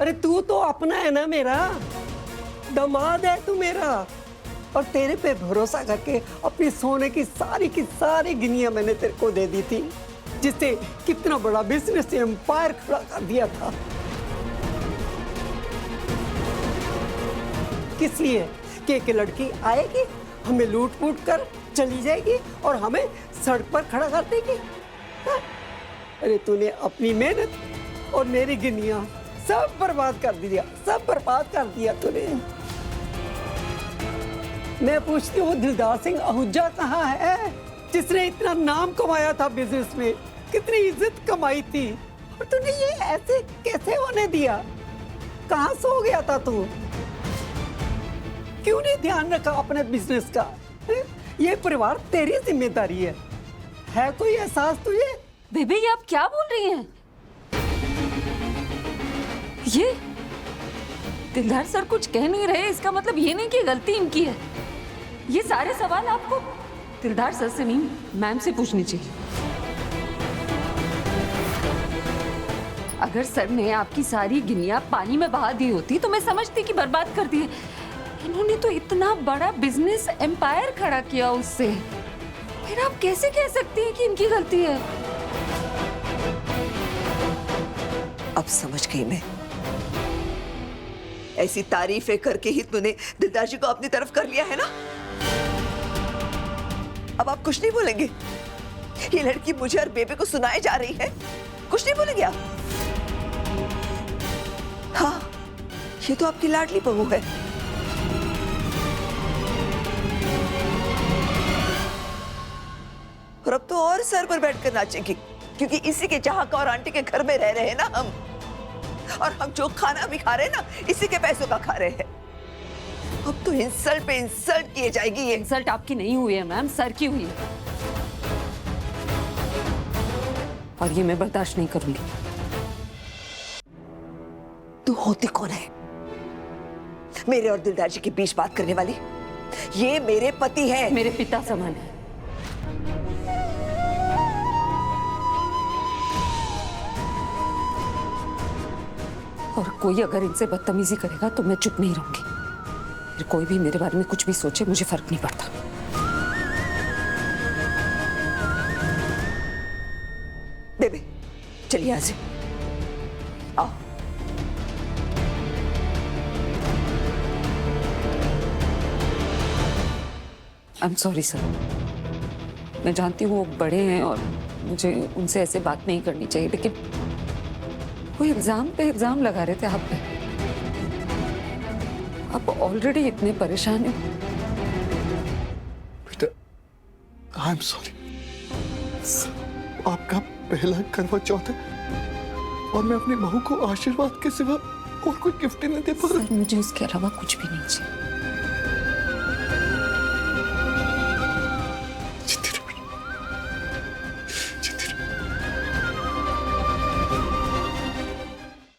अरे तू तो अपना है ना मेरा, दामाद है तू मेरा। और तेरे पे भरोसा करके अपनी सोने की सारी गिनियां मैंने तेरे को दे दी थी, जिससे कितना बड़ा बिजनेस एम्पायर खड़ा कर दिया था। किस लिए? कि एक लड़की आएगी, हमें लूट पूट कर चली जाएगी और हमें सड़क पर खड़ा कर देगी। हाँ? अरे तूने अपनी मेहनत और मेरी गिनियां सब बर्बाद कर दिया, सब बर्बाद कर दिया तूने। मैं पूछती हूँ दिलदार सिंह आहूजा कहाँ है, जिसने इतना नाम कमाया था बिजनेस में, कितनी इज्जत कमाई थी, और तूने ये ऐसे कैसे होने दिया? कहाँ सो गया था तू? क्यों नहीं ध्यान रखा अपने बिजनेस का? ये परिवार तेरी जिम्मेदारी है कोई एहसास तुझे? बेबी ये आप क्या बोल रही हैं? ये दिलदार सर कुछ कह नहीं रहे, इसका मतलब ये नहीं कि गलती इनकी है। ये सारे सवाल आपको दिलदार सर से नहीं, मैम से पूछनी चाहिए। अगर सर ने आपकी सारी गिनियां पानी में बहा दी होती तो मैं समझती कि बर्बाद कर दिए। इन्होंने तो इतना बड़ा बिजनेस एम्पायर खड़ा किया उससे, फिर आप कैसे कह सकती हैं कि इनकी गलती है? अब समझ गई मैं। ऐसी तारीफें करके ही तूने दिलदार जी को अपनी तरफ कर लिया है ना? अब आप कुछ नहीं बोलेंगे? ये लड़की मुझे और बेबे को सुनाए जा रही है, कुछ नहीं बोलेंगे आप? हाँ, ये तो आपकी लाडली बहू है। और अब तो और सर पर बैठकर नाचेगी, क्योंकि इसी के चाहका और आंटी के घर में रह रहे हैं ना हम, और हम जो खाना भी खा रहे हैं ना, इसी के पैसों का खा रहे हैं। अब तो इंसल्ट पे इंसल्ट किए जाएगी। ये इंसल्ट आपकी नहीं हुई है मैम, सर की हुई है, और ये मैं बर्दाश्त नहीं करूंगी। तू होती कौन है मेरे और दिलदार जी के बीच बात करने वाली? ये मेरे पति है, मेरे पिता समान है। और कोई अगर इनसे बदतमीजी करेगा तो मैं चुप नहीं रहूंगी। फिर कोई भी मेरे बारे में कुछ भी सोचे, मुझे फर्क नहीं पड़ता। बेबे चलिए यहाँ से आओ। आई एम सॉरी सर, मैं जानती हूँ वो बड़े हैं और मुझे उनसे ऐसे बात नहीं करनी चाहिए, लेकिन वो इल्जाम पे इल्जाम लगा रहे थे आप पे। आप ऑलरेडी इतने परेशान हैं। बेटा आई एम सॉरी, आपका पहला करवा चौथ है और मैं अपनी बहू को आशीर्वाद के सिवा और कोई गिफ्ट नहीं दे पा रहा। मुझे उसके अलावा कुछ भी नहीं चाहिए।